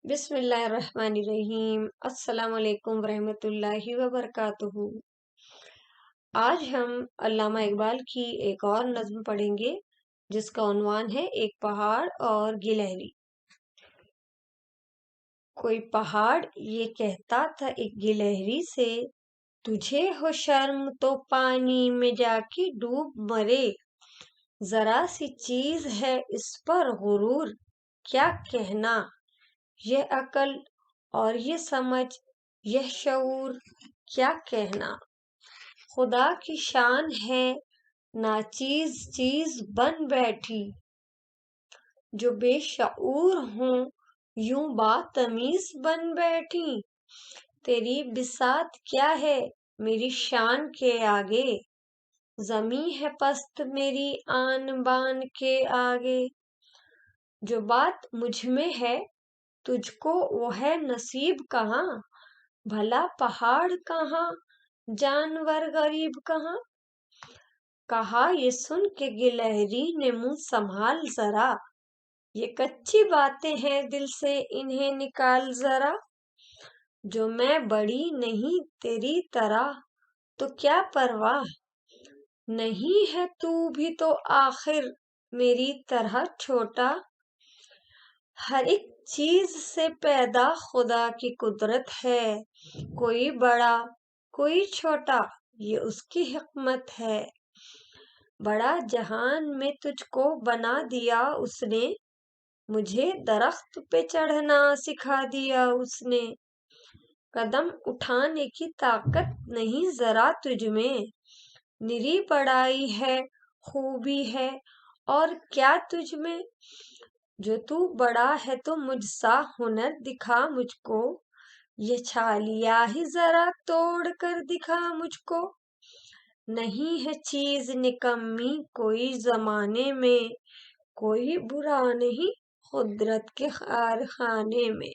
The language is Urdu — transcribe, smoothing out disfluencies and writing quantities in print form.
بسم اللہ الرحمن الرحیم۔ السلام علیکم ورحمۃ اللہ وبرکاتہ۔ آج ہم علامہ اقبال کی ایک اور نظم پڑھیں گے جس کا عنوان ہے ایک پہاڑ اور گلہری۔ کوئی پہاڑ یہ کہتا تھا ایک گلہری سے، تجھے ہو شرم تو پانی میں جا کے ڈوب مرے۔ ذرا سی چیز ہے اس پر غرور، کیا کہنا؟ یہ عقل اور یہ سمجھ، یہ شعور، کیا کہنا؟ خدا کی شان ہے ناچیز چیز بن بیٹھی، جو بے شعور ہوں یوں باتمیز بن بیٹھی۔ تیری بساط کیا ہے میری شان کے آگے، زمیں ہے پست میری آن بان کے آگے۔ جو بات مجھ میں ہے تجھ کو وہ ہے نصیب کہاں، بھلا پہاڑ کہاں جانور غریب کہاں؟ کہا یہ سن کے گلہری نے منہ سنبھال ذرا، یہ کچی باتیں ہیں دل سے انہیں نکال ذرا۔ جو میں بڑی نہیں تیری طرح تو کیا پرواہ، نہیں ہے تو بھی تو آخر میری طرح چھوٹا۔ ہر ایک چیز سے پیدا خدا کی قدرت ہے، کوئی بڑا کوئی چھوٹا یہ اس کی حکمت ہے۔ بڑا جہان میں تجھ کو بنا دیا اس نے، مجھے درخت پہ چڑھنا سکھا دیا اس نے۔ قدم اٹھانے کی طاقت نہیں ذرا تجھ میں، نری بڑائی ہے خوبی ہے اور کیا تجھ میں؟ جو تو بڑا ہے تو مجھ سا ہنر دکھا مجھ کو، یہ چھالیا ہی ذرا توڑ کر دکھا مجھ کو۔ نہیں ہے چیز نکمی کوئی زمانے میں، کوئی برا نہیں قدرت کے کارخانے میں۔